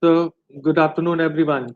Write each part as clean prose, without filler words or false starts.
So, good afternoon, everyone.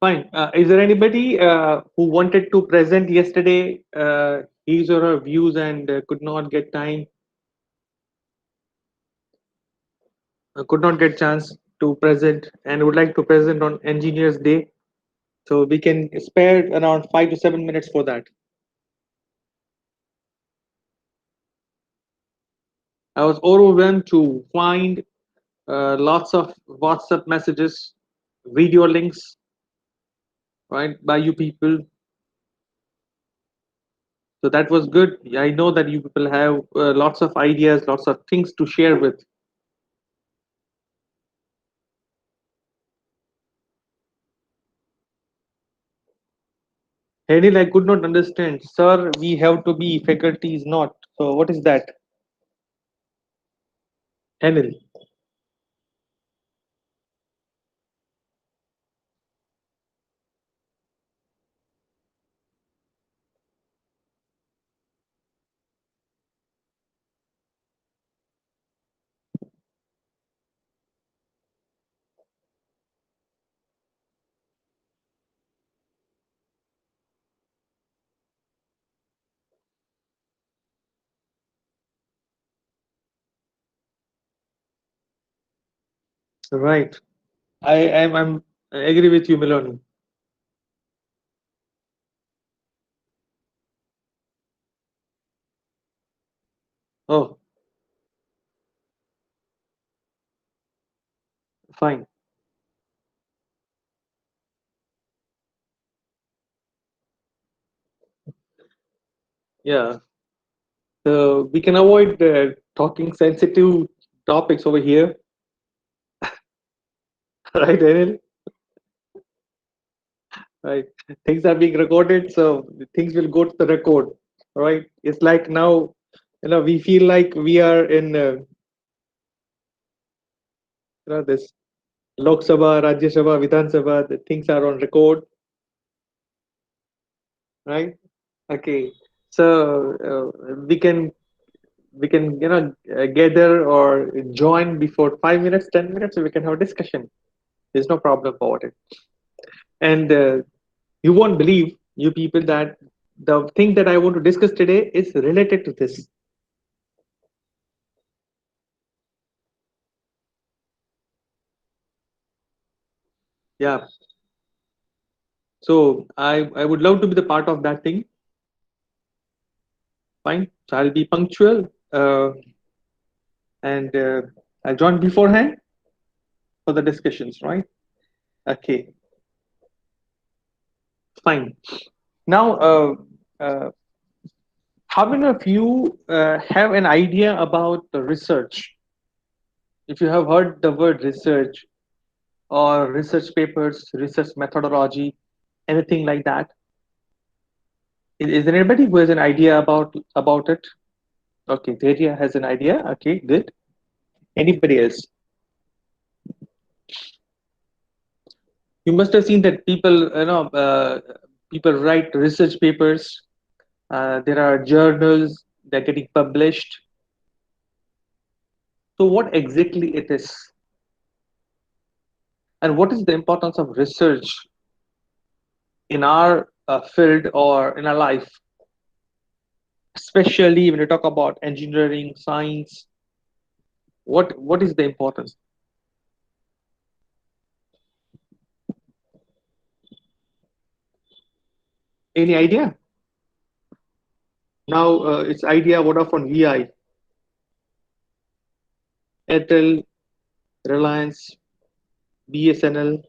Fine. Is there anybody who wanted to present yesterday his or her views and could not get time, could not get chance to present, and would like to present on Engineers Day? So we can spare around 5 to 7 minutes for that. I was overwhelmed to find lots of WhatsApp messages, video links, right, by you people. So that was good. I know that you people have lots of ideas, lots of things to share with. Henil, I could not understand. Sir, we have to be, faculty is not. So what is that? Henil. Right. I agree with you, Miloni. Oh, fine. Yeah. So we can avoid talking sensitive topics over here, right, Henil? Right. Things are being recorded, so things will go to the record, right? It's like now, we feel like we are in, this Lok Sabha, Rajya Sabha, Vidhan Sabha. The things are on record, right? Okay, so we can gather or join before 5 minutes, 10 minutes, so we can have a discussion. There's no problem about it. And you won't believe, you people, that the thing that I want to discuss today is related to this. Yeah. So I would love to be the part of that thing. Fine. So I'll be punctual, and I'll join beforehand for the discussions. Right. Okay. Fine. Now, uh, how many of you have an idea about the research? If you have heard the word research or research papers, research methodology, anything like that, is there anybody who has an idea about it? Okay, Dharia has an idea. Okay, good. Anybody else? You must have seen that people write research papers. There are journals that are getting published. So, what exactly it is, and what is the importance of research in our field or in our life, especially when you talk about engineering, science? What is the importance? Any idea? Now it's Idea, Vodafone, VI, Airtel, Reliance. BSNL.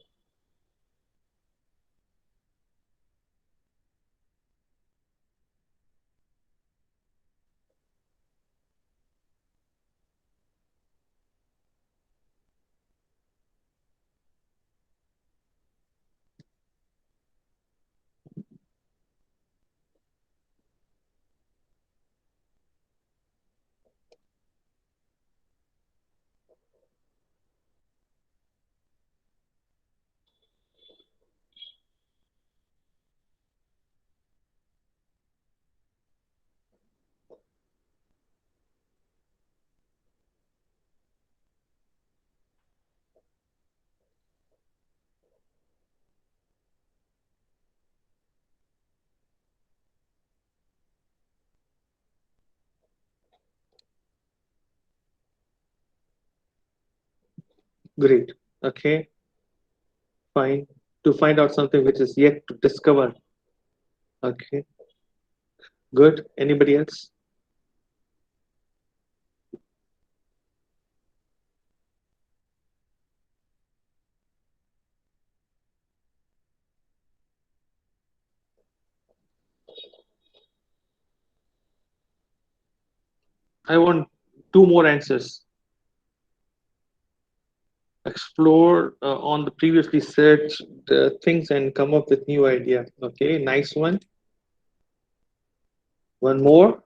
Great. Okay, fine. To find out something which is yet to discover. Okay, good. Anybody else? I want two more answers. Explore on the previously searched things and come up with new idea. Okay, nice one. One more.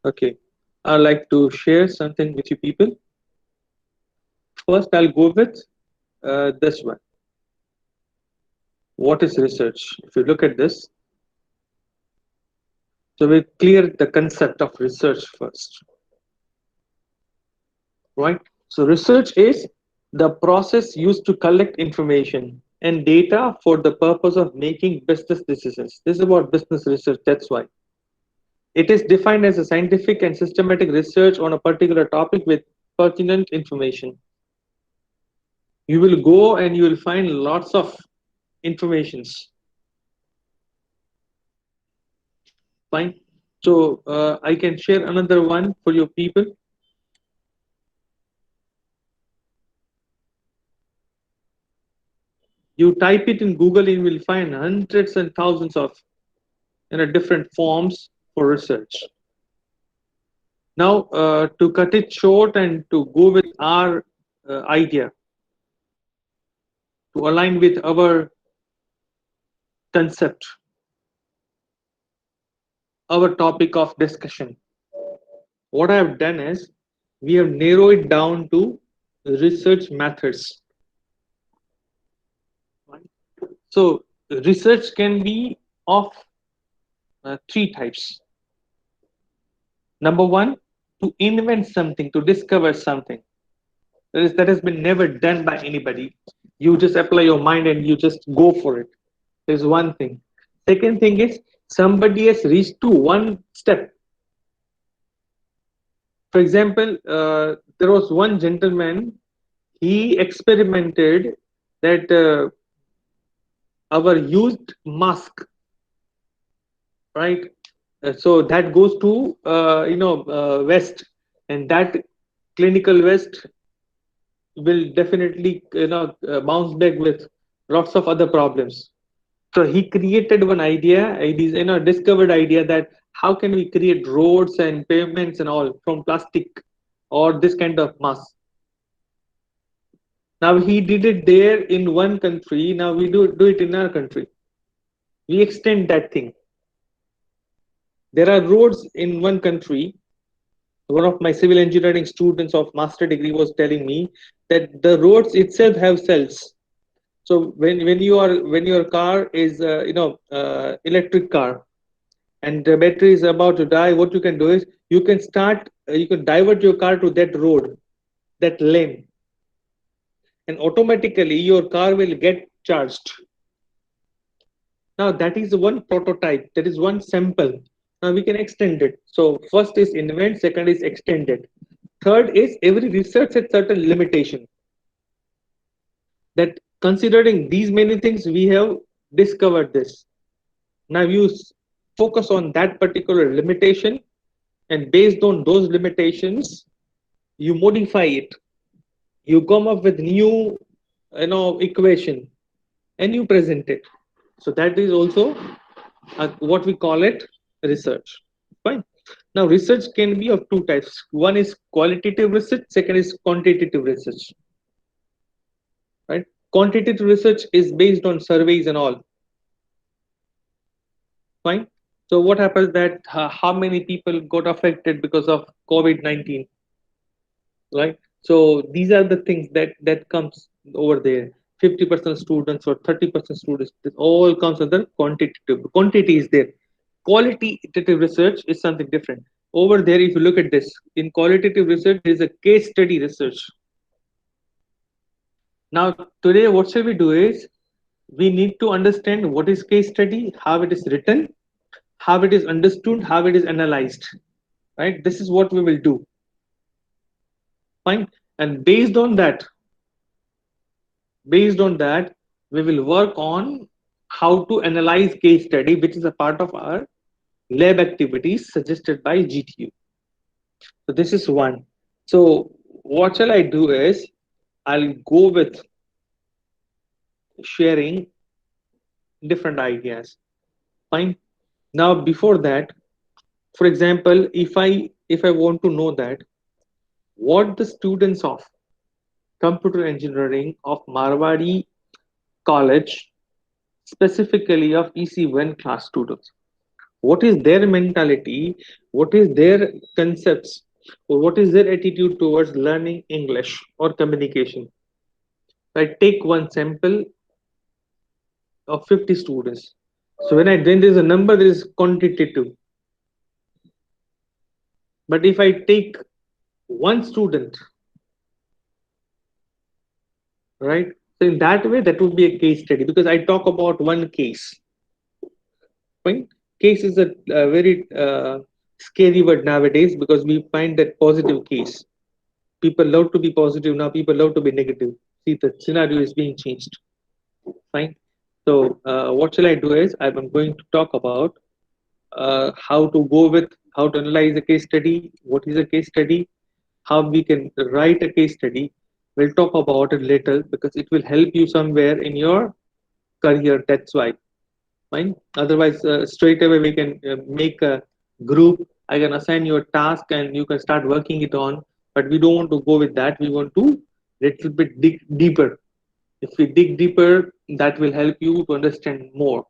Okay, I'd like to share something with you people. First, I'll go with this one. What is research? If you look at this, so we clear the concept of research first, right? So research is the process used to collect information and data for the purpose of making business decisions. This is about business research. That's why it is defined as a scientific and systematic research on a particular topic with pertinent information. You will go and you will find lots of informations. Fine. So I can share another one for your people. You type it in Google, you will find hundreds and thousands of different forms for research. Now, to cut it short and to go with our idea, to align with our concept, our topic of discussion, what I have done is we have narrowed it down to research methods. So, research can be of three types. Number one, to invent something, to discover something that has been never done by anybody. You just apply your mind and you just go for it. There's one thing. Second thing is somebody has reached to one step. For example, there was one gentleman. He experimented that our used mask, right? So that goes to West, and that clinical West will definitely bounce back with lots of other problems. So he created one idea, discovered idea that how can we create roads and pavements and all from plastic or this kind of mass. Now he did it there in one country. Now we do it in our country. We extend that thing. There are roads in one country. One of my civil engineering students of master degree was telling me that the roads itself have cells. So when your car is electric car and the battery is about to die, what you can do is you can divert your car to that road, that lane, and automatically your car will get charged. Now that is one prototype, that is one sample. Now we can extend it. So first is invent, second is extended. Third is every research at certain limitation. That considering these many things, we have discovered this. Now you focus on that particular limitation, and based on those limitations, you modify it. You come up with new, equation, and you present it. So that is also what we call it research. Fine. Now research can be of two types. One is qualitative research, second is quantitative research. Right? Quantitative research is based on surveys and all. Fine. So what happens that how many people got affected because of COVID-19, right? So these are the things that comes over there. 50% students or 30% students, this all comes under quantitative. Quantity is there. Qualitative research is something different. Over there, if you look at this, in qualitative research, there is a case study research. Now, today, what shall we do is we need to understand what is case study, how it is written, how it is understood, how it is analyzed. Right? This is what we will do. Fine. And based on that, we will work on how to analyze case study, which is a part of our lab activities suggested by GTU. So this is one. So what shall I do is I'll go with sharing different ideas. Fine. Now before that, for example, if I want to know that what the students of computer engineering of Marwari College, specifically of EC1 class students, what is their mentality, what is their concepts, or what is their attitude towards learning English or communication. I take one sample of 50 students. So when I then there's a number that is quantitative. But if I take one student, right? So in that way, that would be a case study because I talk about one case. Right? Case is a very scary word nowadays because we find that positive case. People love to be positive now. People love to be negative. See, the scenario is being changed. Fine. So what shall I do is I'm going to talk about how to go with how to analyze a case study, what is a case study, how we can write a case study. We'll talk about it later because it will help you somewhere in your career. That's why. Fine. Otherwise, straight away we can make a group. I can assign you a task and you can start working it on. But we don't want to go with that. We want to little bit dig deeper. If we dig deeper, that will help you to understand more.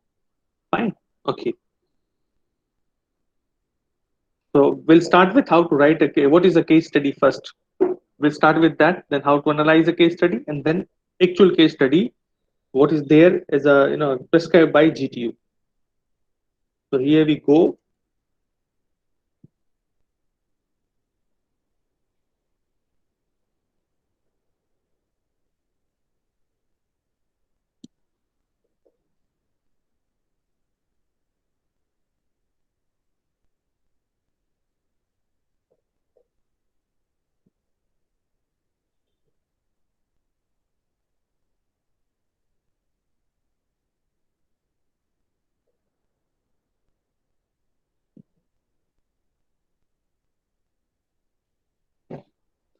Fine. Okay. So we'll start with how to write a case. What is a case study first? We'll start with that, then how to analyze a case study, and then actual case study. What is there as a prescribed by GTU. So here we go.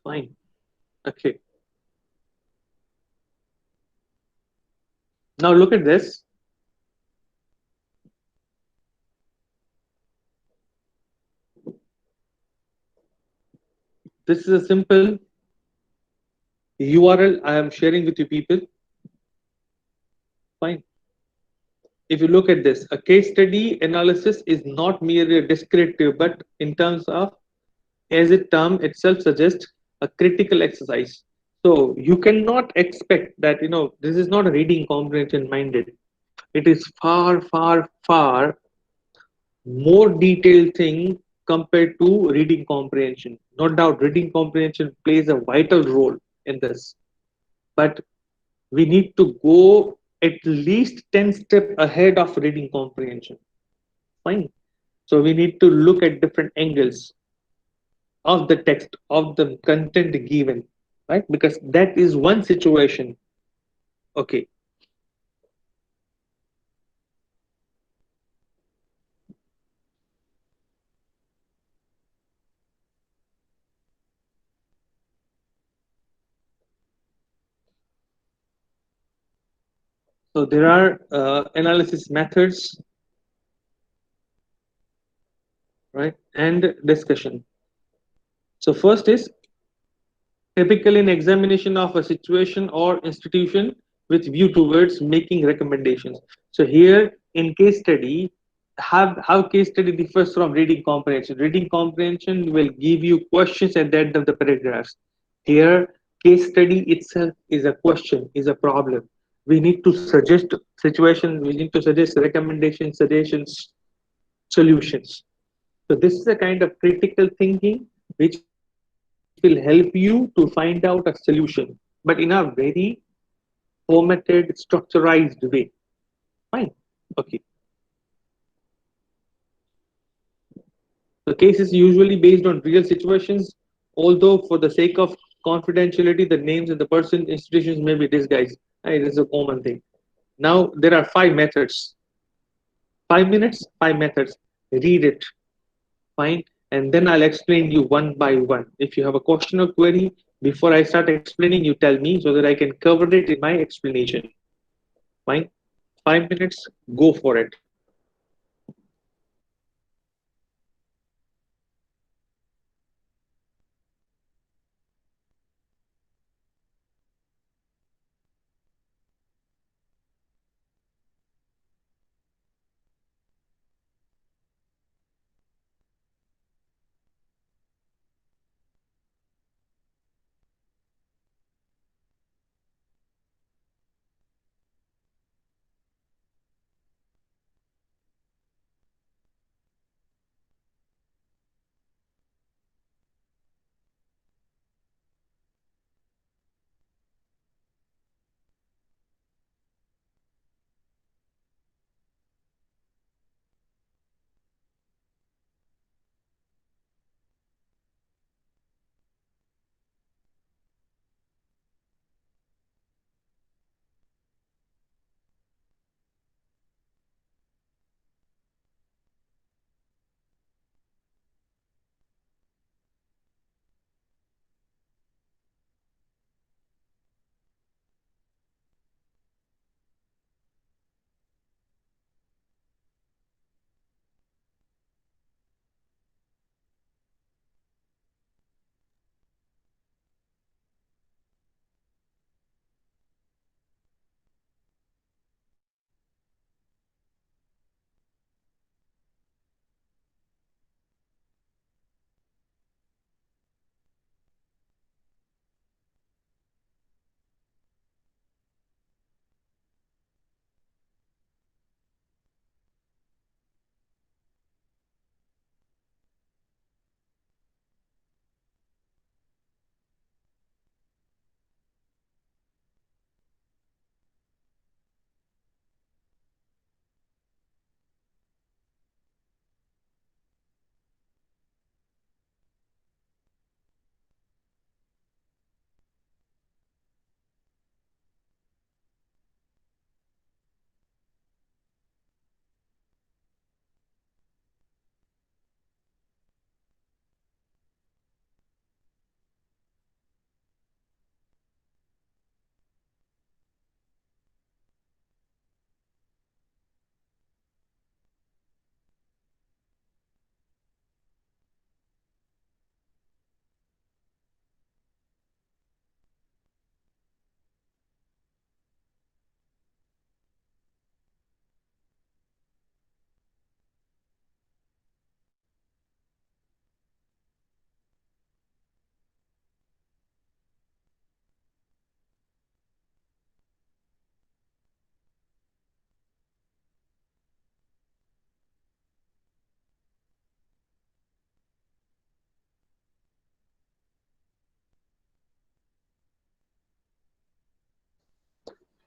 Fine. Okay. Now look at this. This is a simple URL I am sharing with you people. Fine. If you look at this, a case study analysis is not merely a descriptive, but in terms of, as the term itself suggests, a critical exercise. So you cannot expect that, this is not a reading comprehension minded. It is far, far, far more detailed thing compared to reading comprehension. No doubt, reading comprehension plays a vital role in this, but we need to go at least 10 steps ahead of reading comprehension. Fine. So we need to look at different angles of the text, of the content given, right? Because that is one situation. Okay. So there are analysis methods, right? And discussion. So first is typically an examination of a situation or institution with view towards making recommendations. So here in case study, how case study differs from reading comprehension. Reading comprehension will give you questions at the end of the paragraphs. Here, case study itself is a question, is a problem. We need to suggest situations, we need to suggest recommendations, suggestions, solutions. So this is a kind of critical thinking which will help you to find out a solution, but in a very formatted, structurized way. Fine. Okay. The case is usually based on real situations, although for the sake of confidentiality, the names and the person, institutions may be disguised. It is a common thing. Now there are five methods. 5 minutes, five methods. Read it. Fine. And then I'll explain you one by one. If you have a question or query, before I start explaining, you tell me so that I can cover it in my explanation. Fine. 5 minutes, go for it.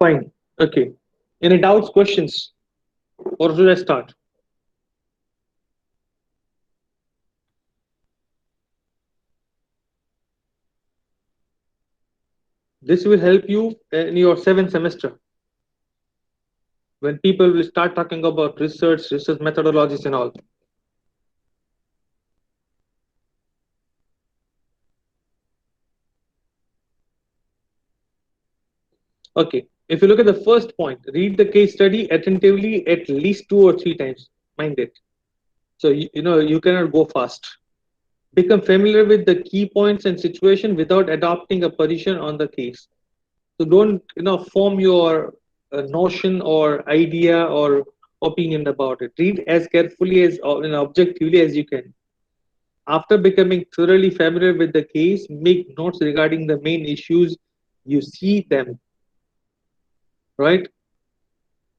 Fine. Okay. Any doubts, questions, or should I start? This will help you in your seventh semester when people will start talking about research methodologies and all. Okay. If you look at the first point, read the case study attentively at least 2 or 3 times. Mind it. So you cannot go fast. Become familiar with the key points and situation without adopting a position on the case. So don't form your notion or idea or opinion about it. Read as carefully as and objectively as you can. After becoming thoroughly familiar with the case, make notes regarding the main issues you see them. Right.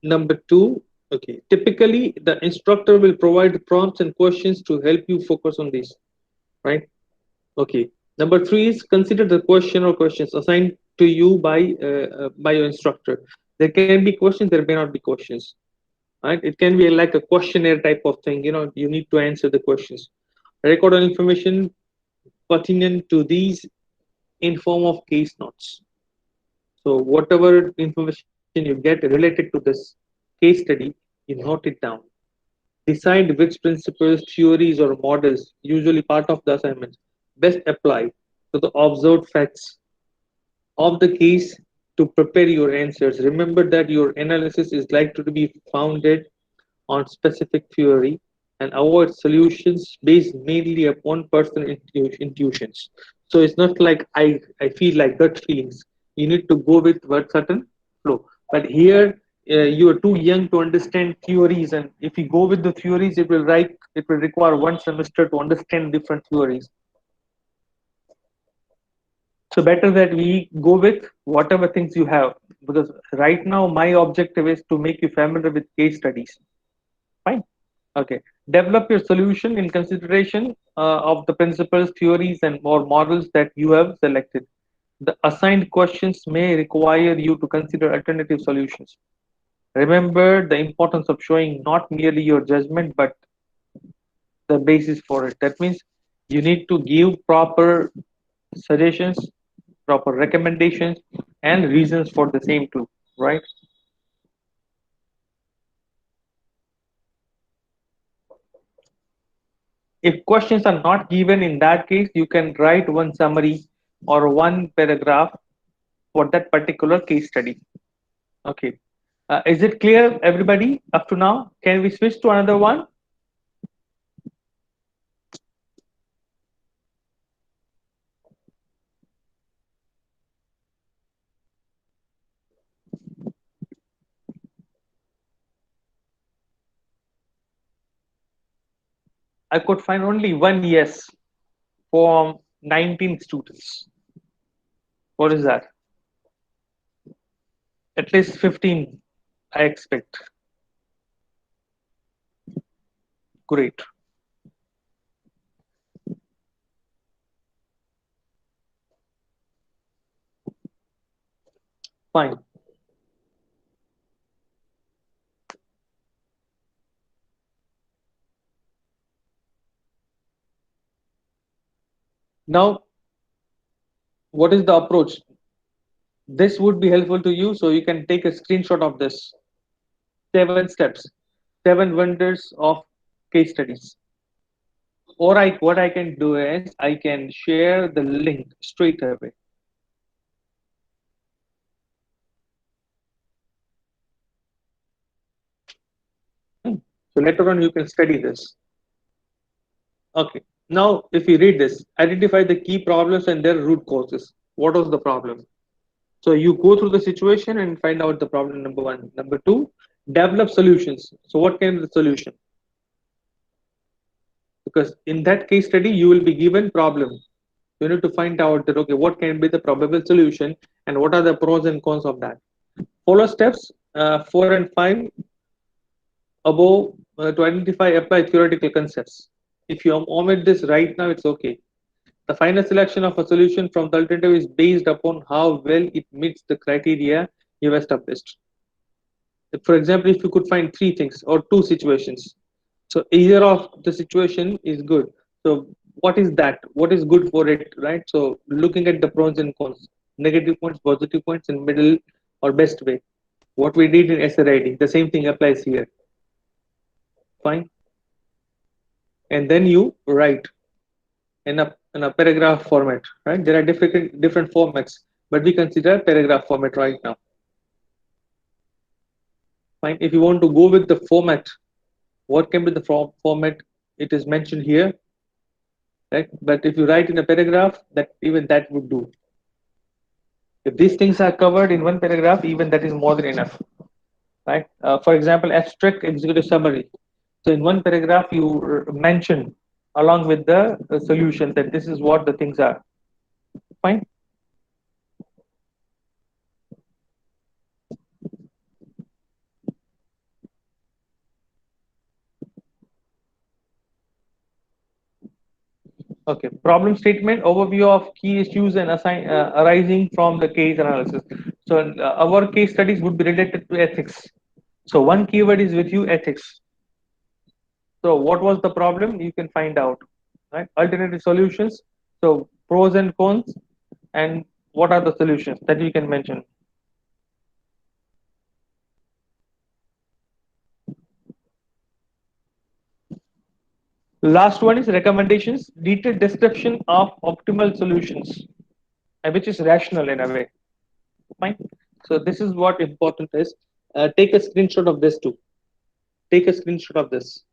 Number two. Okay. Typically, the instructor will provide prompts and questions to help you focus on this. Right. Okay. Number three is consider the question or questions assigned to you by your instructor. There can be questions, there may not be questions. Right? It can be like a questionnaire type of thing. You need to answer the questions. Record all information pertinent to these in form of case notes. So whatever information you get related to this case study, you note it down. Decide which principles, theories, or models, usually part of the assignment, best apply to the observed facts of the case to prepare your answers. Remember that your analysis is likely to be founded on specific theory and avoid solutions based mainly upon personal intuitions. So it's not like I feel like gut feelings. You need to go with what certain flow. But here you are too young to understand theories, and if you go with the theories, it will require one semester to understand different theories. So better that we go with whatever things you have, because right now my objective is to make you familiar with case studies. Fine. Okay. Develop your solution in consideration of the principles, theories, and or models that you have selected. The assigned questions may require you to consider alternative solutions. Remember the importance of showing not merely your judgment but the basis for it. That means you need to give proper suggestions, proper recommendations, and reasons for the same too, right? If questions are not given in that case, you can write one summary or one paragraph for that particular case study. Okay. Is it clear, everybody, up to now? Can we switch to another one? I could find only one yes from 19 students. What is that? At least 15, I expect. Great. Fine. Now, what is the approach? This would be helpful to you, so you can take a screenshot of this. 7 steps, 7 wonders of case studies. Or what I can do is I can share the link straight away. Hmm. So later on you can study this. Okay. Now, if you read this, identify the key problems and their root causes. What was the problem? So you go through the situation and find out the problem. Number one. Number two, develop solutions. So what can be the solution? Because in that case study, you will be given problem. You need to find out that okay, what can be the probable solution and what are the pros and cons of that. Follow steps 4 and 5 above to identify apply theoretical concepts. If you omit this right now, it's okay. The final selection of a solution from the alternative is based upon how well it meets the criteria you have established. For example, if you could find three things or two situations, so either of the situation is good. So what is that? What is good for it, right? So looking at the pros and cons, negative points, positive points, and middle or best way. What we did in essay writing, the same thing applies here. Fine, and then you write in a paragraph format, right? There are different formats, but we consider paragraph format right now. Fine. If you want to go with the format, what can be the format? It is mentioned here, right? But if you write in a paragraph, that even that would do. If these things are covered in one paragraph, even that is more than enough, right? For example, abstract executive summary. So in one paragraph, you mention along with the solution that this is what the things are. Fine. Okay. Problem statement, overview of key issues and arising from the case analysis. So our case studies would be related to ethics. So one keyword is with you, ethics. So what was the problem? You can find out, right? Alternative solutions. So pros and cons, and what are the solutions that you can mention. Last one is recommendations, detailed description of optimal solutions, which is rational in a way. Fine. So this is what important is. Take a screenshot of this too. Take a screenshot of this.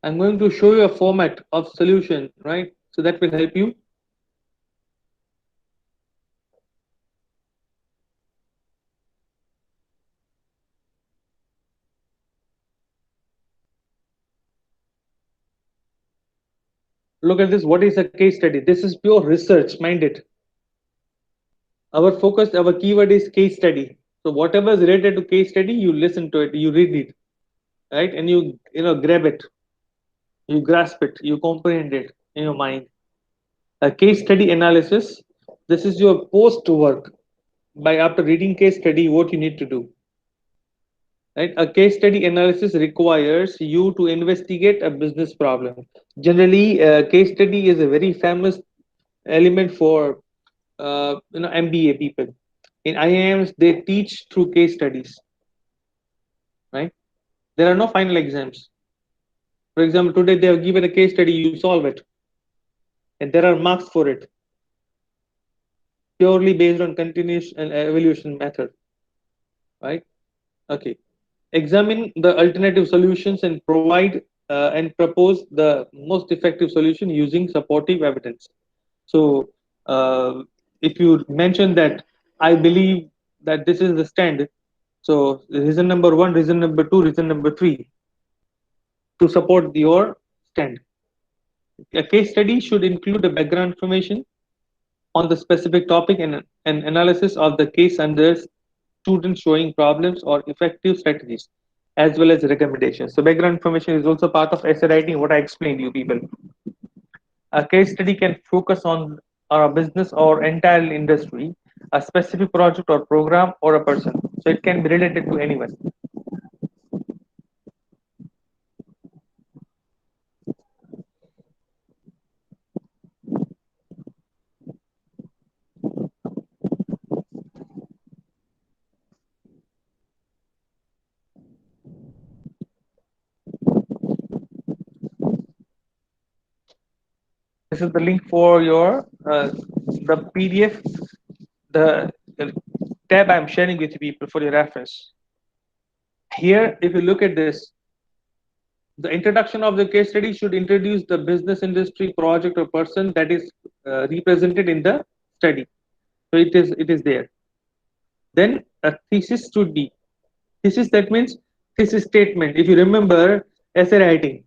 I'm going to show you a format of solution, right? So that will help you. Look at this. What is a case study? This is pure research, mind it. Our focus, our keyword is case study. So whatever is related to case study, you listen to it, you read it, right? And you grab it, you grasp it, you comprehend it in your mind. A case study analysis. This is your post work. By after reading case study, what you need to do, right? A case study analysis requires you to investigate a business problem. Generally, case study is a very famous element for MBA people. In IIMs, they teach through case studies, right? There are no final exams. For example, today they have given a case study, you solve it, and there are marks for it, purely based on continuous and evaluation method, right? Okay. Examine the alternative solutions and provide and propose the most effective solution using supportive evidence. So, if you mention that I believe that this is the stand, so reason number one, reason number two, reason number three to support your stand. A case study should include a background information on the specific topic and an analysis of the case under students showing problems or effective strategies, as well as recommendations. So background information is also part of essay writing, what I explained to you people. A case study can focus on a business or entire industry, a specific project or program, or a person. So it can be related to anyone. This is the link for your the PDF, the tab I'm sharing with you people for your reference. Here, if you look at this, the introduction of the case study should introduce the business, industry, project, or person that is represented in the study. So it is there. Then a thesis should be thesis. That means thesis statement. If you remember essay writing,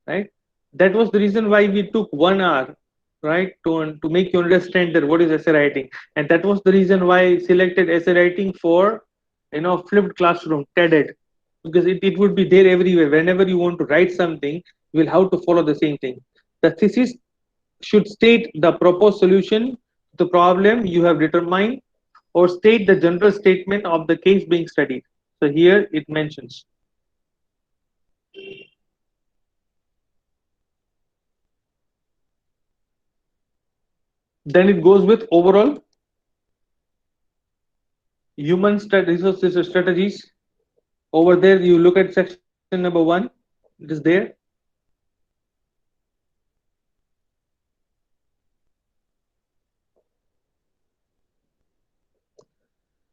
right? That was the reason why we took 1 hour, right, to make you understand that what is essay writing, and that was the reason why I selected essay writing for flipped classroom TED, because it would be there everywhere. Whenever you want to write something, you will have to follow the same thing. The thesis should state the proposed solution to the problem you have determined, or state the general statement of the case being studied. So here it mentions. Then it goes with overall resources strategies. Over there, you look at section number 1. It is there.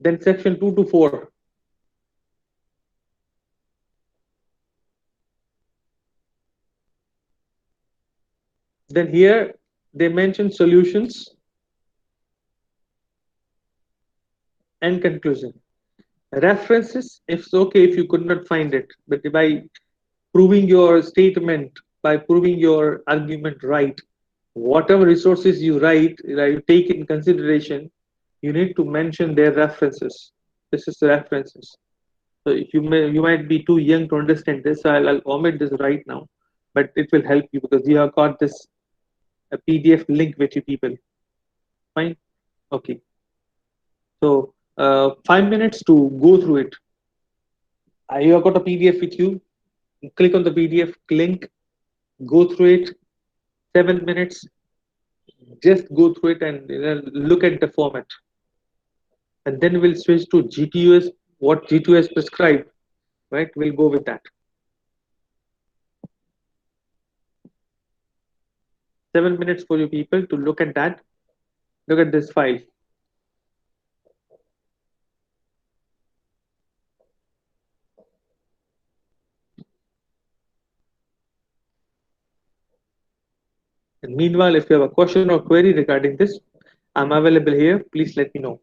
Then section 2 to 4. Then here they mention solutions and conclusion. References, if it's okay if you could not find it, but by proving your statement, by proving your argument right, whatever resources you write, you take in consideration, you need to mention their references. This is the references. So if you might be too young to understand this, so I'll omit this right now, but it will help you because you have got this a PDF link with you people. Fine. Okay. So 5 minutes to go through it. You have got a PDF with you. Click on the PDF link. Go through it. 7 minutes. Just go through it and look at the format. And then we'll switch to GTUS. What GTUS prescribed, right? We'll go with that. 7 minutes for you people to look at that. Look at this file. And meanwhile, if you have a question or query regarding this, I'm available here. Please let me know.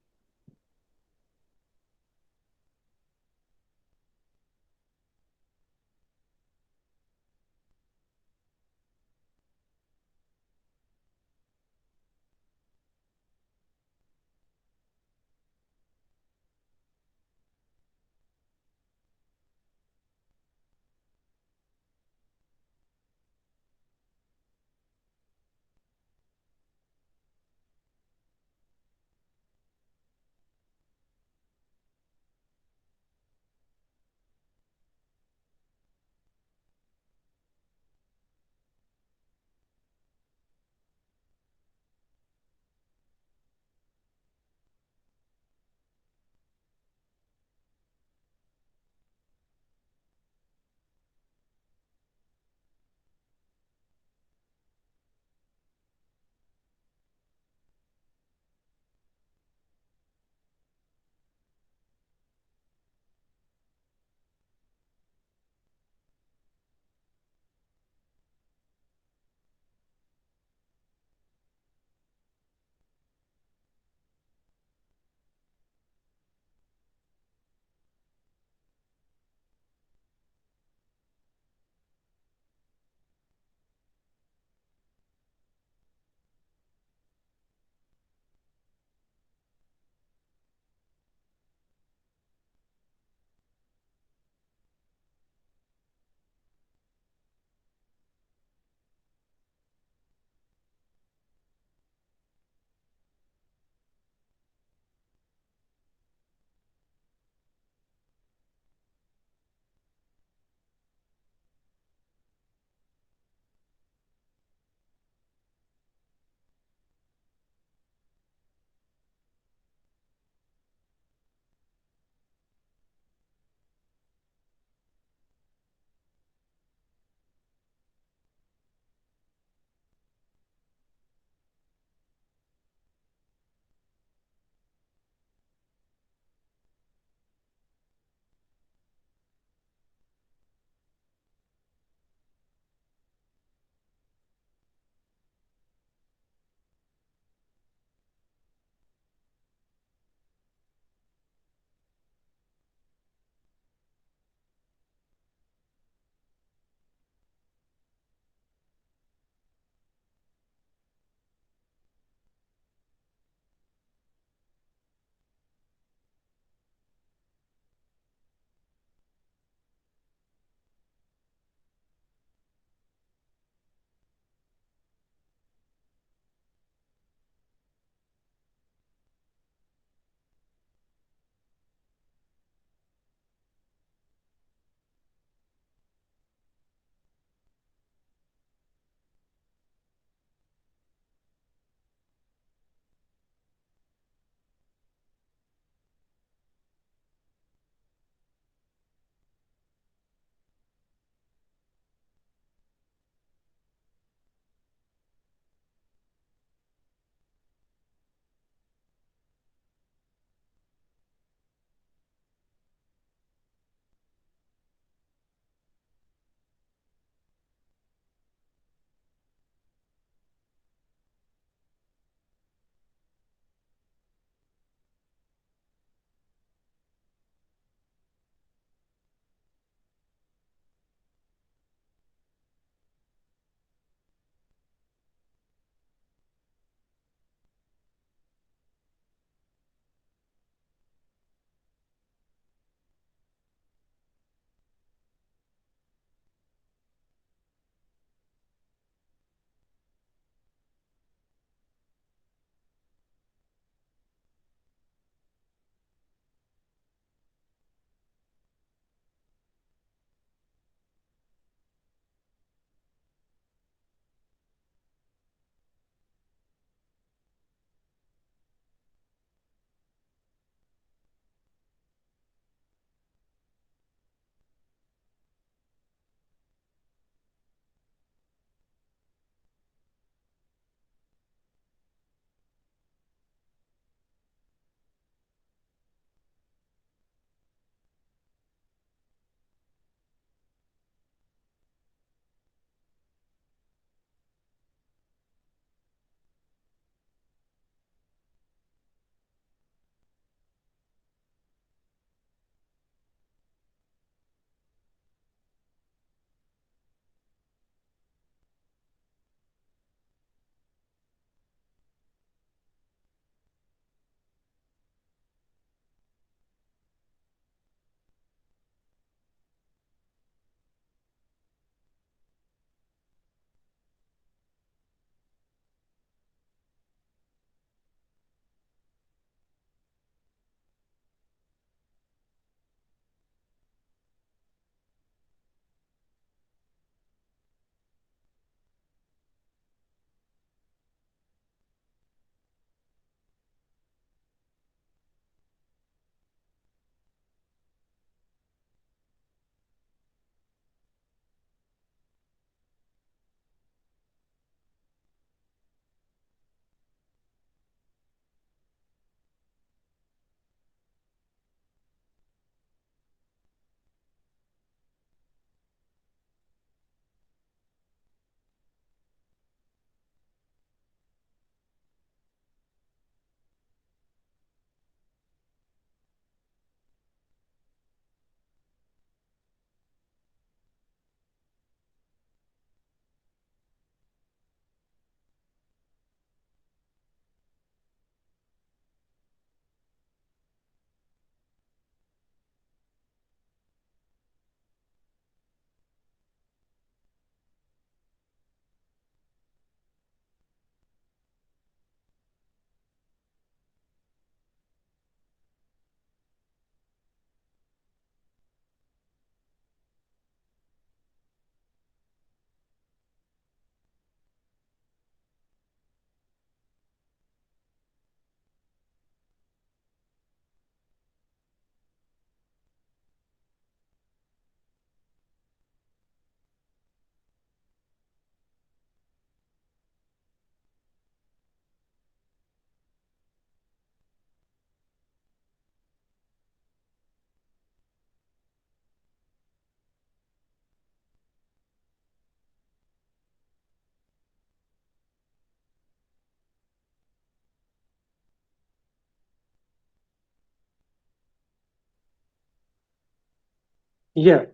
Yeah.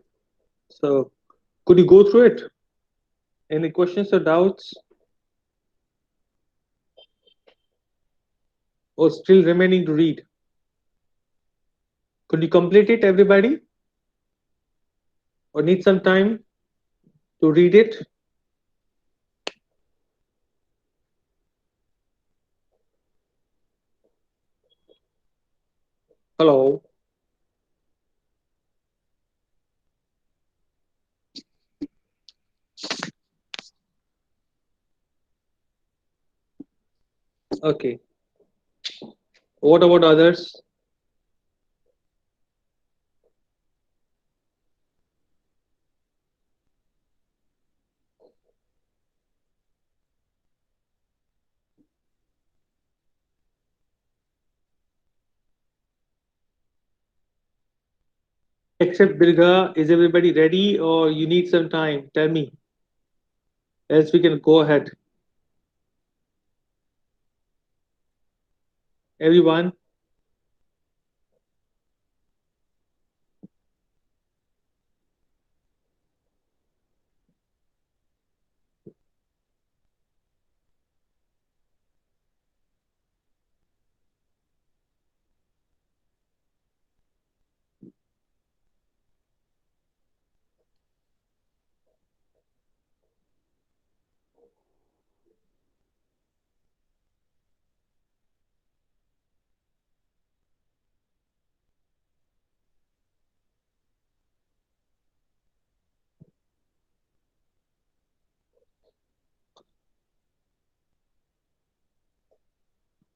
So could you go through it? Any questions or doubts, or still remaining to read? Could you complete it, everybody, or need some time to read it? Hello. Okay. What about others? Except Bilga, is everybody ready, or you need some time? Tell me, else we can go ahead. Everyone.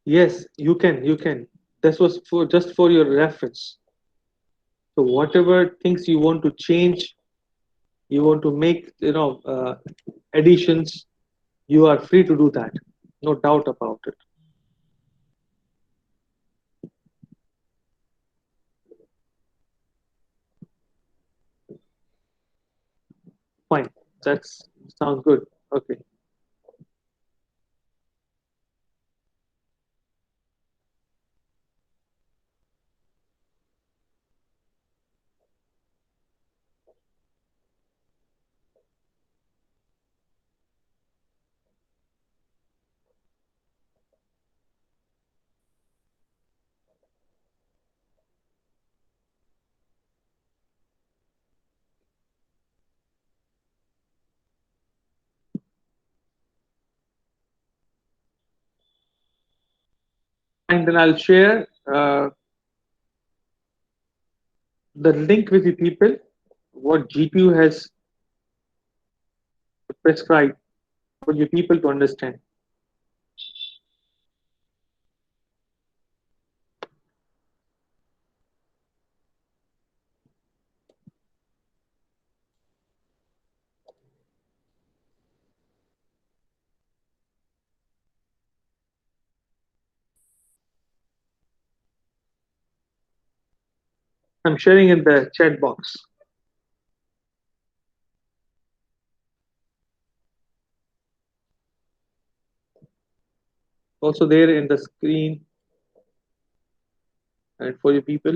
Yes, you can. You can. This was for just for your reference. So whatever things you want to change, you want to make, additions, you are free to do that. No doubt about it. Fine. That's sounds good. Okay. And then I'll share the link with the people, what GPU has prescribed for you people to understand. I'm sharing in the chat box. Also there in the screen and for you people.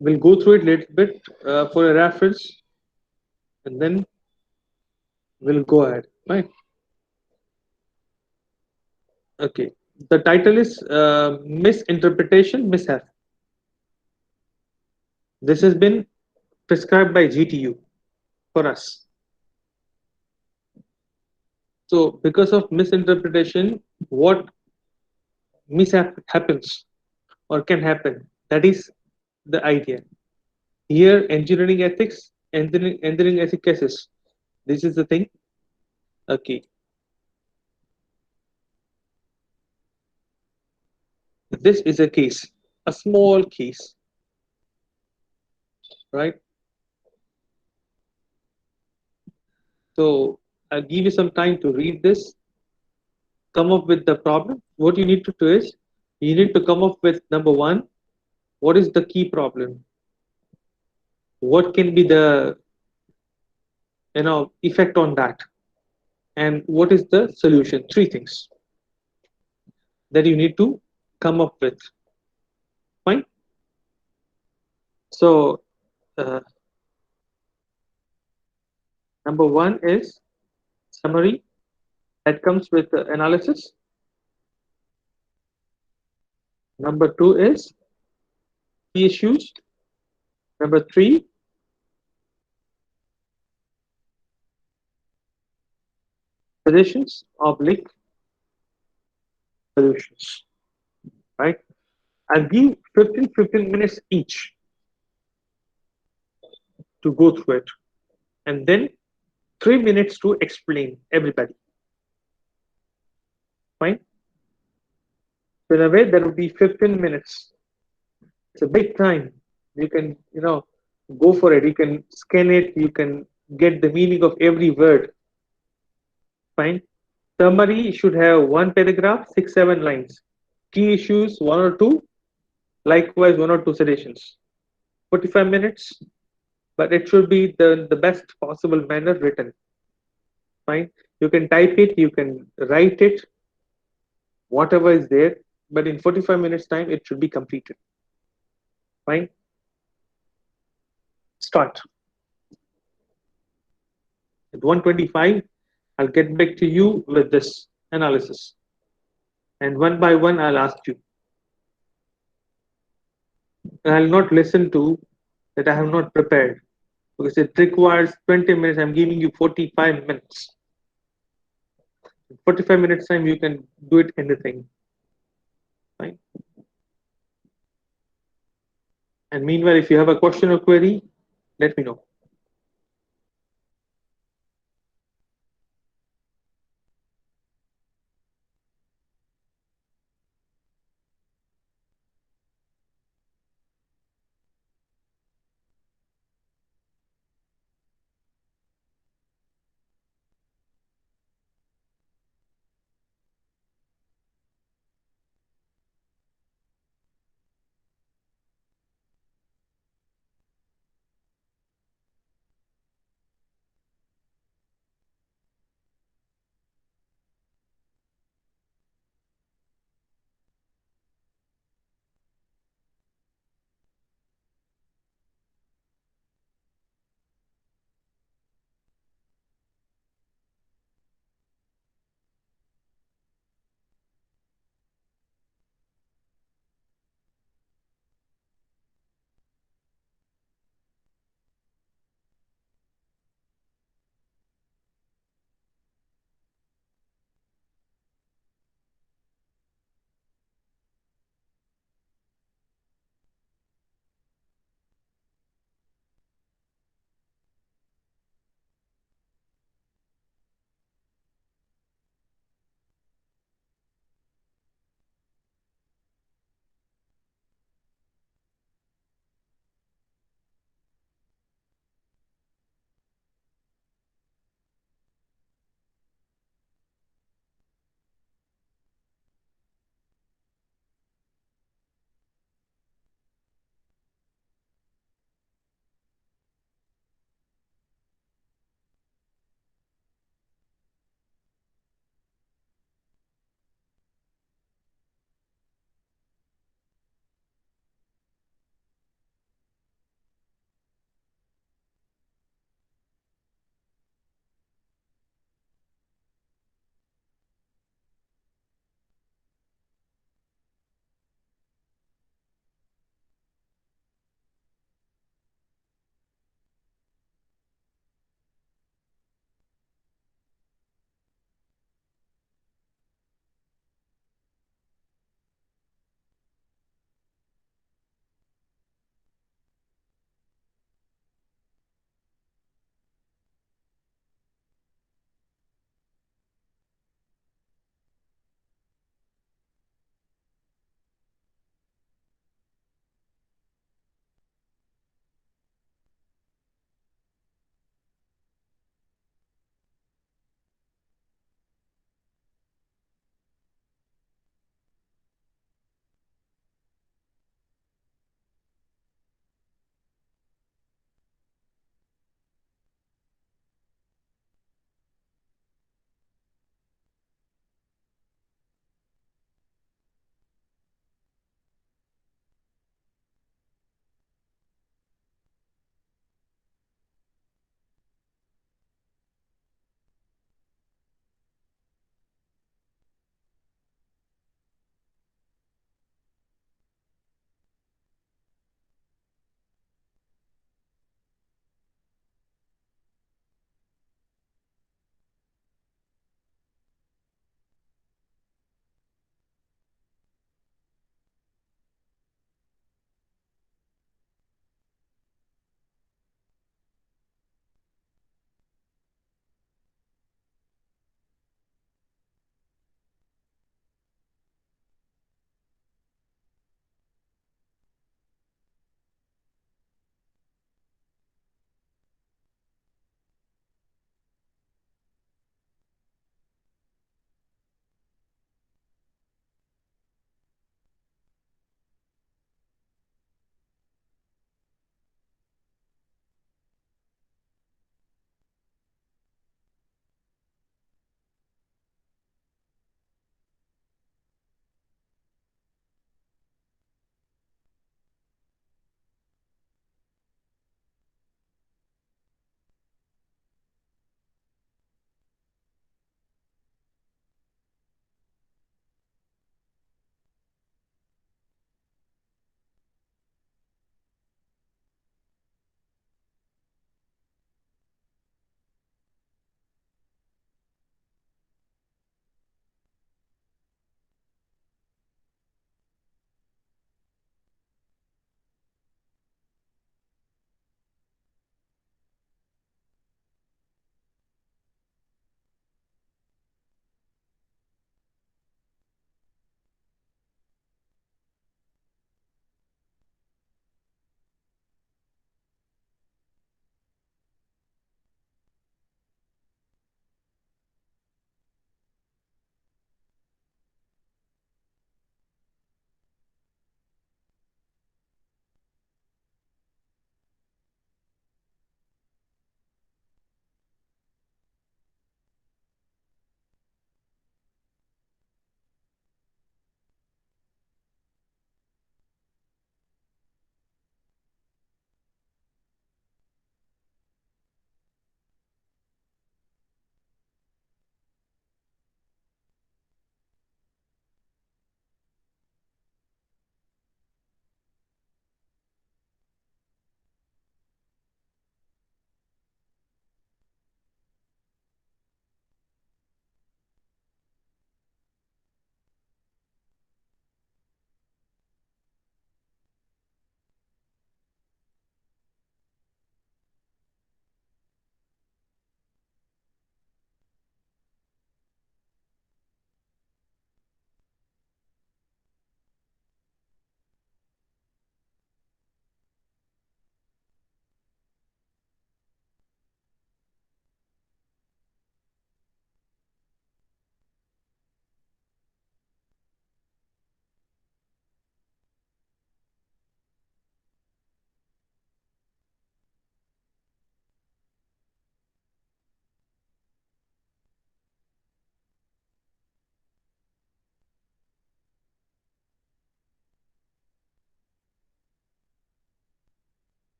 We'll go through it a little bit for a reference, and then we'll go ahead. Right. Okay. The title is Misinterpretation Mishap. This has been prescribed by GTU for us. So, because of misinterpretation, what mishap happens or can happen? That is the idea. Here, engineering ethic cases. This is the thing. Okay. This is a case, a small case, right? So, I'll give you some time to read this, come up with the problem. What you need to do is you need to come up with number one, what is the key problem? What can be the effect on that? And what is the solution? Three things that you need to come up with. Fine. So, uh, number one is summary that comes with the analysis. Number two is key issues. Number three, suggestions oblique solutions. Right? I'll give 15 minutes each to go through it, and then 3 minutes to explain everybody. Fine. So in a way, that would be 15 minutes. It's a big time. You can, go for it. You can scan it. You can get the meaning of every word. Fine. Summary should have one paragraph, 6, 7 lines. Key issues, one or two. Likewise, one or two suggestions. 45 minutes, but it should be the best possible manner written. Fine. You can type it. You can write it. Whatever is there. But in 45 minutes time, it should be completed. Fine. Start. At 125, I'll get back to you with this analysis. And one by one, I'll ask you. And I'll not listen to that I have not prepared because it requires 20 minutes. I'm giving you 45 minutes. In 45 minutes time, you can do it anything. Fine. And meanwhile, if you have a question or query, let me know.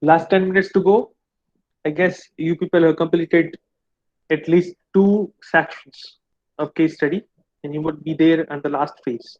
Last 10 minutes to go. I guess you people have completed at least two sections of case study, and you would be there on the last phase.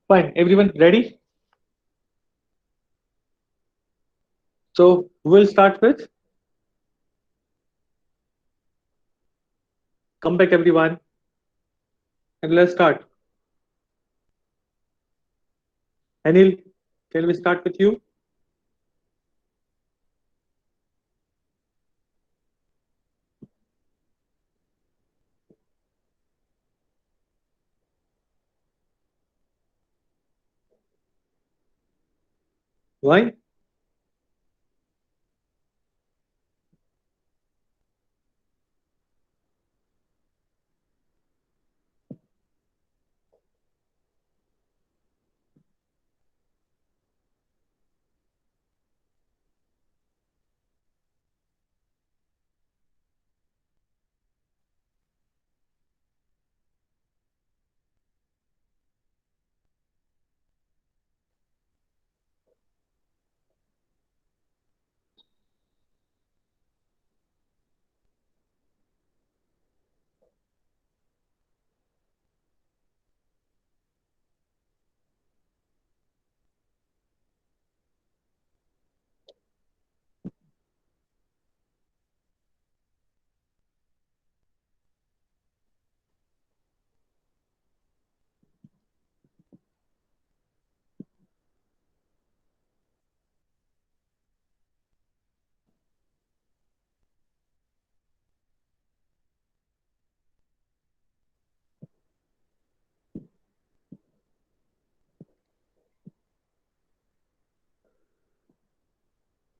Fine. Everyone ready? So we'll start with come back everyone and let's start. Anil, can we start with you? Why?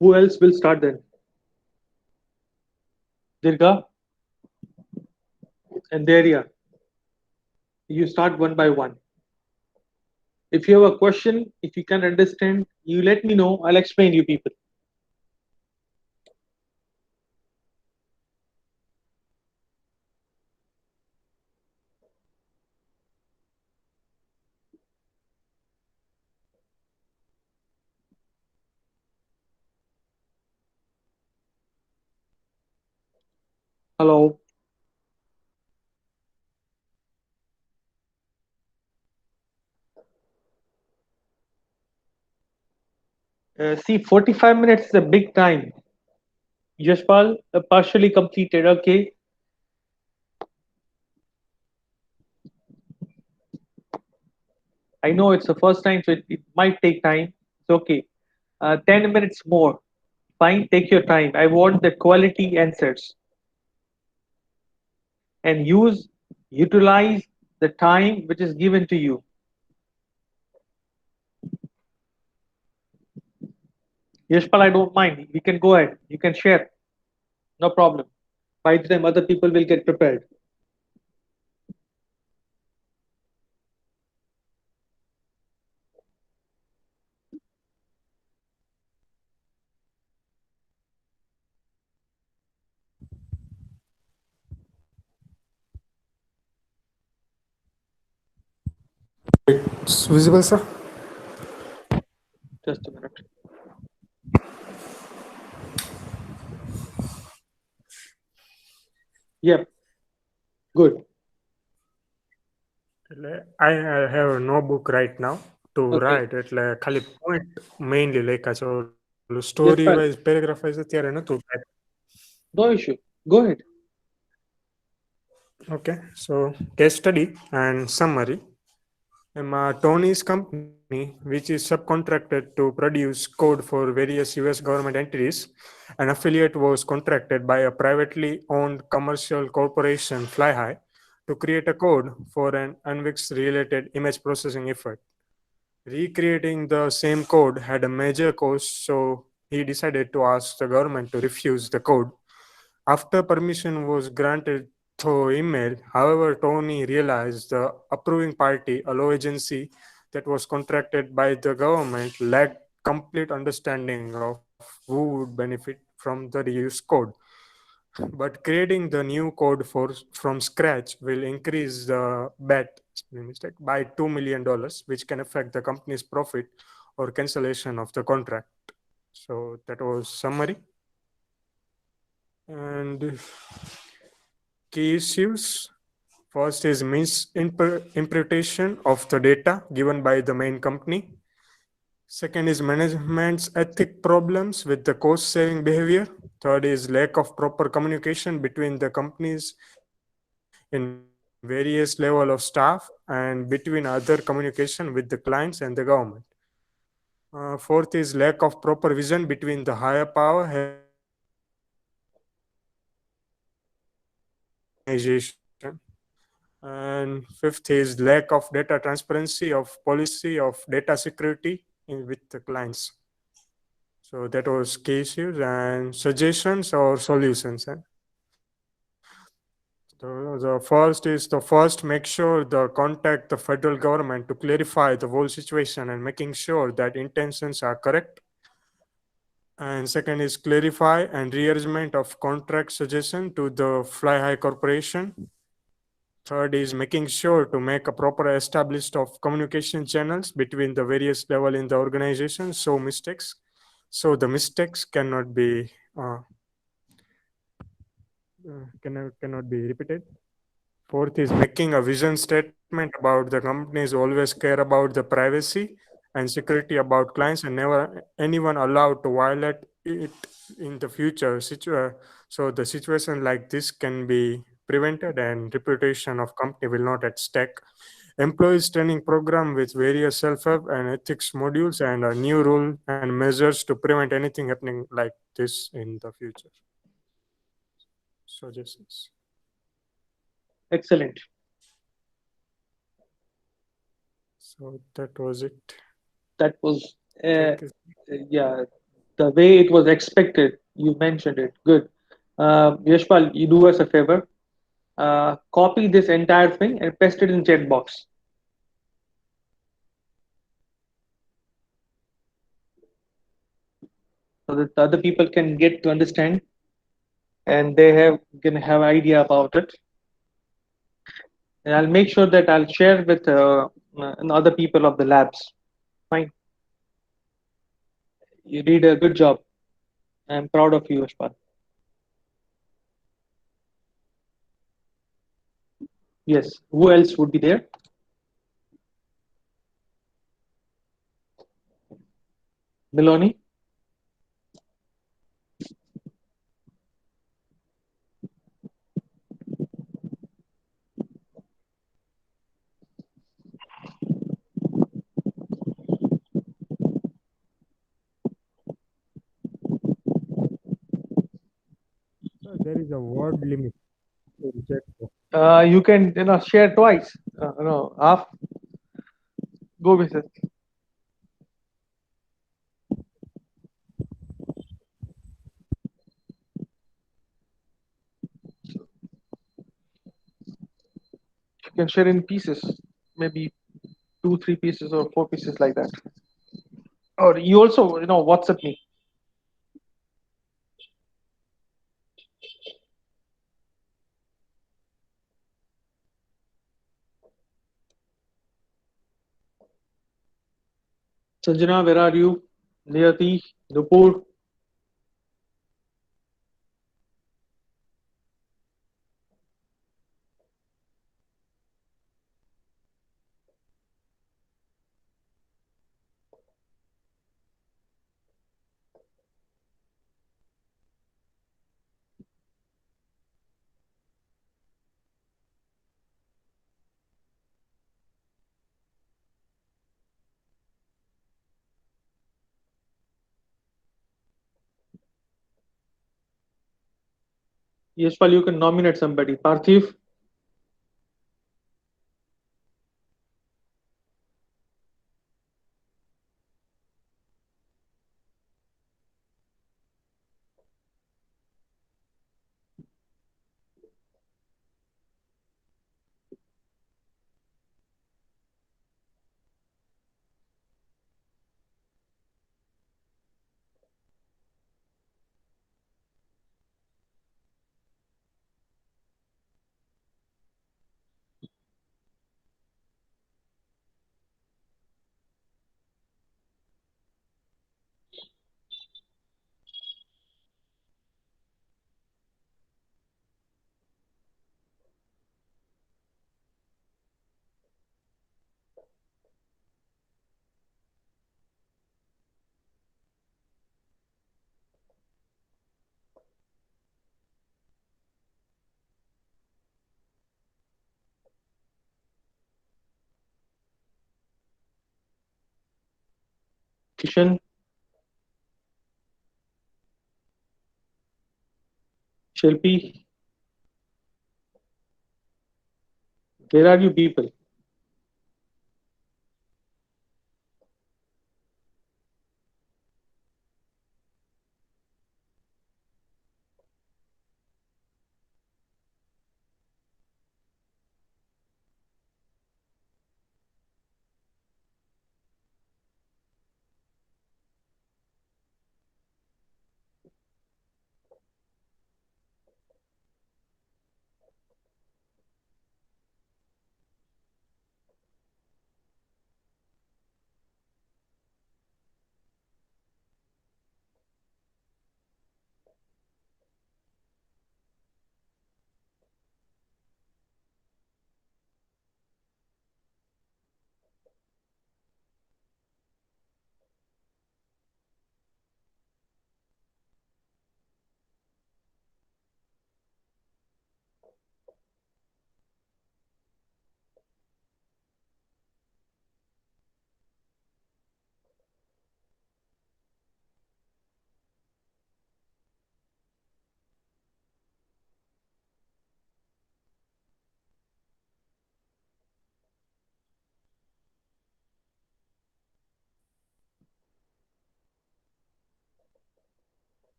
Who else will start then? Dirga and Daria. You start one by one. If you have a question, if you can understand, you let me know. I'll explain you people. Hello. See, 45 minutes is a big time. Yashpal, partially completed. Okay. I know it's the first time, so it might take time. It's okay. 10 minutes more. Fine, take your time. I want the quality answers and utilize the time which is given to you. Yashpal, I don't mind. You can go ahead. You can share. No problem. By the time other people will get prepared. It's visible, sir. Just a minute. Yep, good. I have a notebook right now to Okay. write એટલે ખાલી point mainly લખ્યા છે story Yashpal, wise paragraph wise અત્યારે નતું type. no issue. Go ahead. Okay, so case study and summary. Tony's company, which is subcontracted to produce code for various US government entities, an affiliate was contracted by a privately owned commercial corporation, FlyHigh, to create a code for an UNVIX related image processing effort. Recreating the same code had a major cost, so he decided to ask the government to refuse the code. After permission was granted through email, however, Tony realized the approving party, a law agency that was contracted by the government, lacked complete understanding of who would benefit from the reused code. But creating the new code from scratch will increase the bet mistake by $2 million, which can affect the company's profit or cancellation of the contract. So that was summary. And key issues First is misinterpretation of the data given by the main company. Second is management's ethic problems with the cost saving behavior. Third is lack of proper communication between the companies in various level of staff and between other communication with the clients and the government. Fourth is lack of proper vision between the higher power having the authority over the organization. And fifth is lack of data transparency of policy of data security with the clients. So that was case use and suggestions or solutions. The first is the first make sure the contact the federal government to clarify the whole situation and making sure that intentions are correct. And second is clarify and rearrangement of contract suggestion to the Fly High Corporation. Third is making sure to make a proper established of communication channels between the various level in the organization so the mistakes cannot be repeated. Fourth is making a vision statement about the companies always care about the privacy and security about clients and never anyone allowed to violate it in the future. So the situation like this can be prevented and reputation of company will not at stake. Employees training program with various self-help and ethics modules and a new rule and measures to prevent anything happening like this in the future. Suggestions. Excellent. So that was it. That was, Thank you. yeah, the way it was expected. You mentioned it. Good. Yashpal, you do us a favor. Copy this entire thing and paste it in chat box so that the other people can get to understand and they have can have idea about it. And I'll make sure that I'll share with other people of the labs. Fine. You did a good job. I'm proud of you, Yashpal. Yes. Who else would be there? Miloni? There is a word limit to chat box. You can share twice. Half. Go with it. You can share in pieces, maybe two, three pieces, or four pieces like that. Or you also WhatsApp me. Sanjana, where are you? Niyati, Nupur. Yashpal, you can nominate somebody. Parthiv. Kishan, Shilpi, where are you people?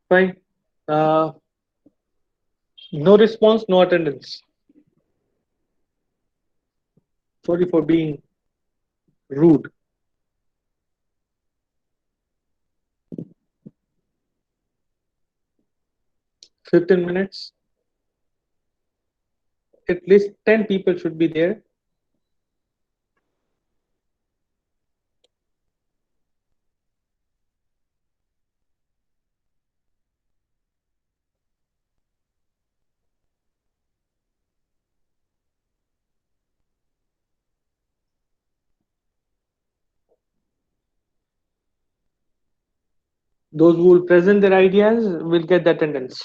Fine. Uh, no response, no attendance. Sorry for being rude. 15 minutes. At least 10 people should be there. Those who will present their ideas will get the attendance.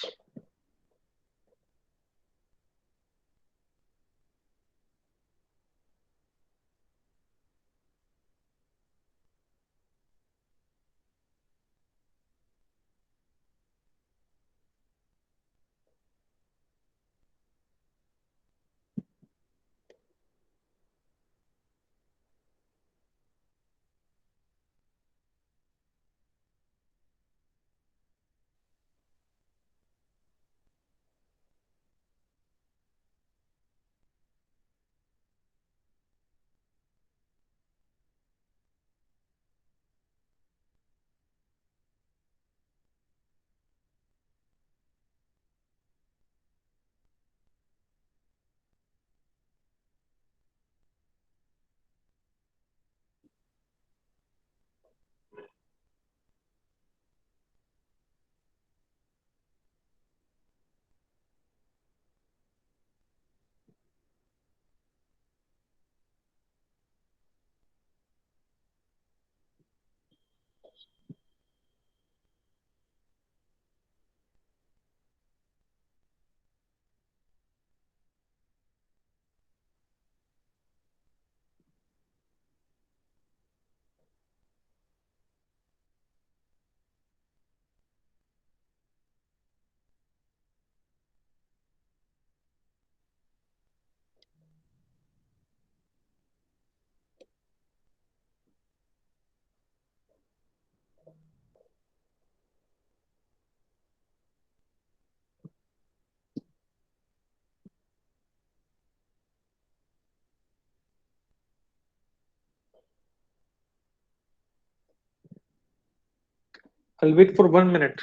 I'll wait for 1 minute.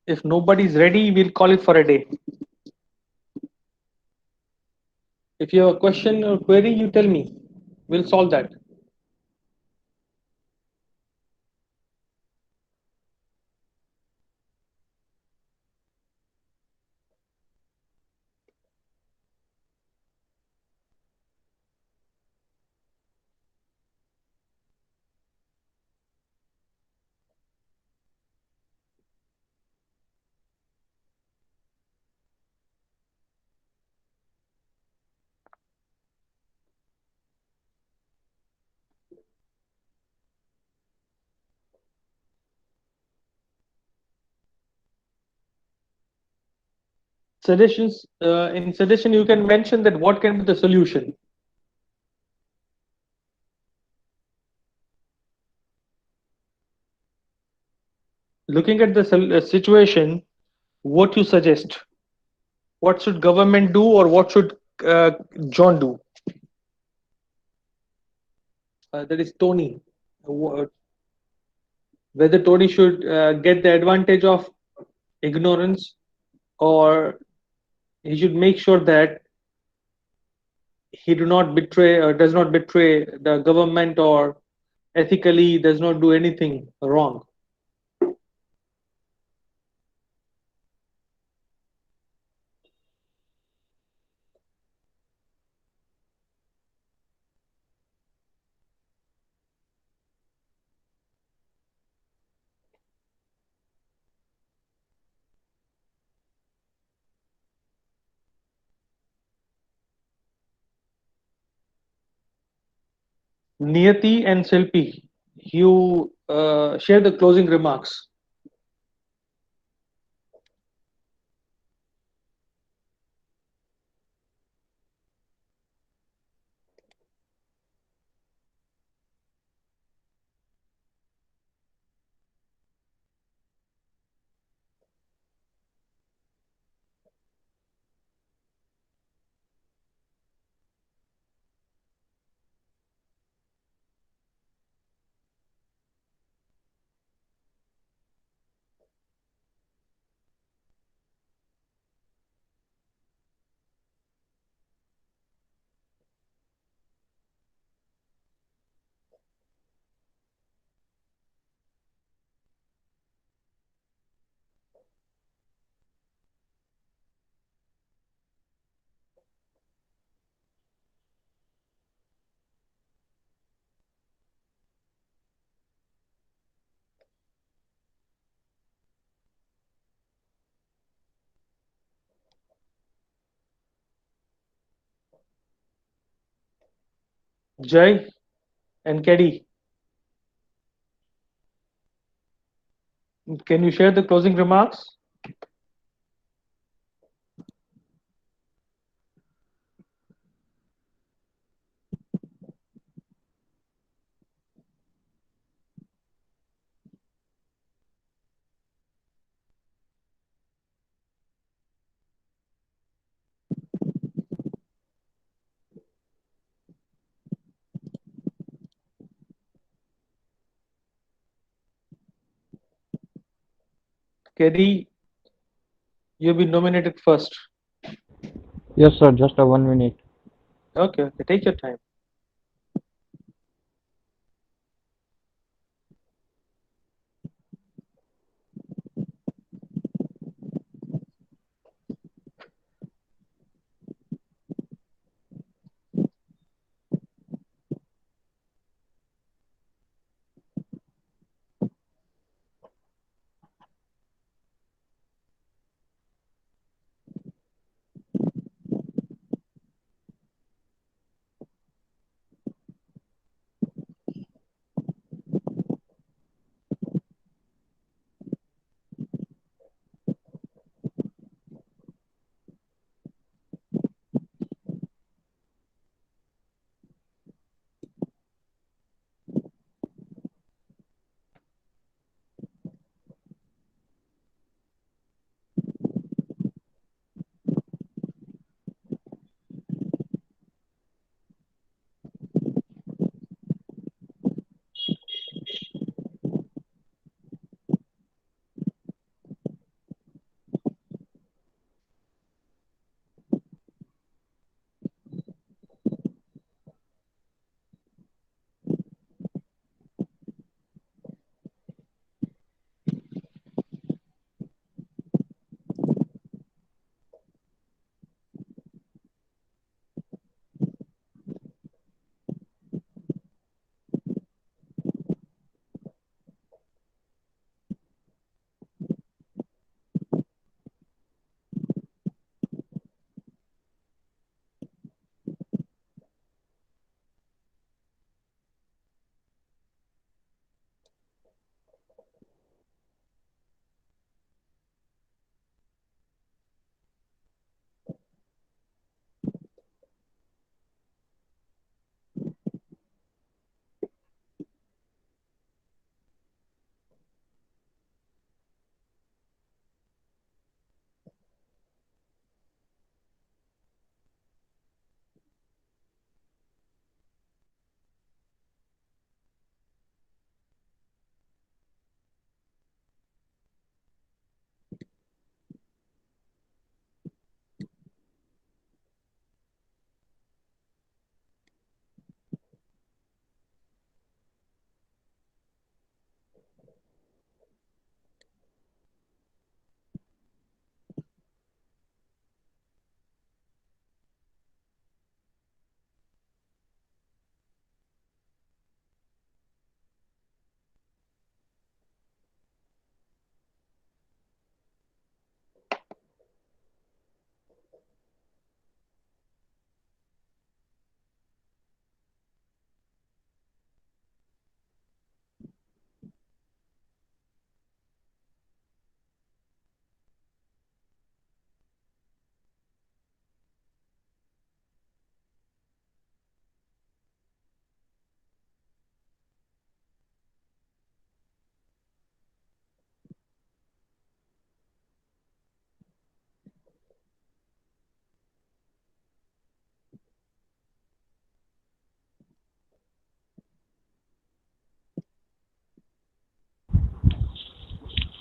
If nobody's ready, we'll call it for a day. If you have a question or query, you tell me. We'll solve that. Suggestions. In suggestion, you can mention that what can be the solution. Looking at the situation, what you suggest? What should government do, or what should John do? That is Tony. Whether Tony should get the advantage of ignorance, or he should make sure that he do not betray or does not betray the government, or ethically does not do anything wrong. Niyati and Silpi, you share the closing remarks. Jay and Keddy, can you share the closing remarks? Keddy, you've been nominated first. Yes, sir. Just a 1 minute. Okay, okay, take your time.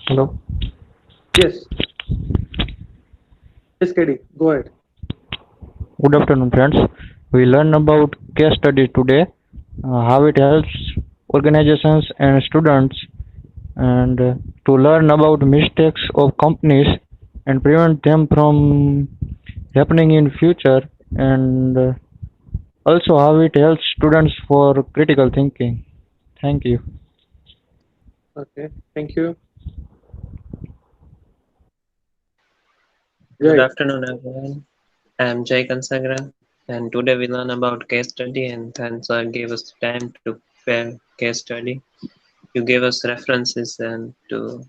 Hello. Yes, yes, Keddy, go ahead. Good afternoon, friends. We learn about case study today, how it helps organizations and students, and to learn about mistakes of companies and prevent them from happening in future, and also how it helps students for critical thinking. Thank you. Okay, thank you. Good Jay. afternoon, everyone. I'm Jay Kansagra. And today we learn about case study, and then sir gave us time to prepare case study. You gave us references and to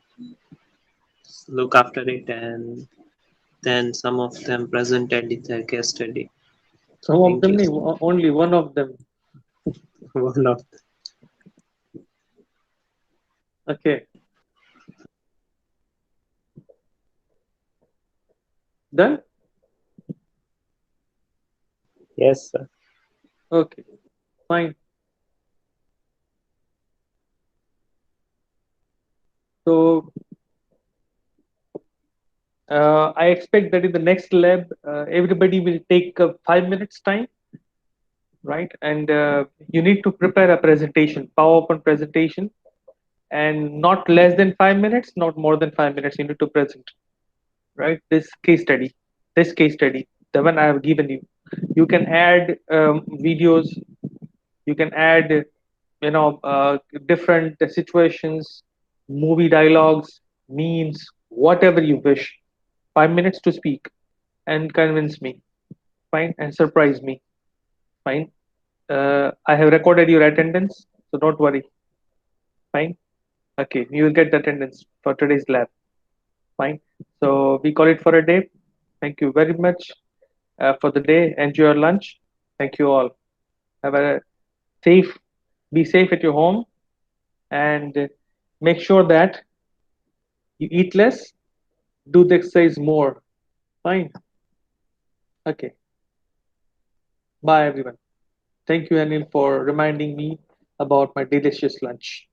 look after it, and then some of them presented their case study. Some of Thank them, you. only one of them. One of Okay, done. yes, sir. Okay, fine. So I expect that in the next lab, everybody will take 5 minutes time, right? And you need to prepare a presentation, PowerPoint presentation, and not less than 5 minutes, not more than 5 minutes. You need to present, right? This case study, the one I have given you. You can add videos. You can add, different situations, movie dialogues, memes, whatever you wish. 5 minutes to speak and convince me, fine, and surprise me, fine. I have recorded your attendance, so don't worry, fine. Okay, you will get the attendance for today's lab, fine. So we call it for a day. Thank you very much for the day. Enjoy your lunch. Thank you all. Have a safe, be safe at your home, and make sure that you eat less, do the exercise more. Fine. Okay. Bye, everyone. Thank you, Anil, for reminding me about my delicious lunch.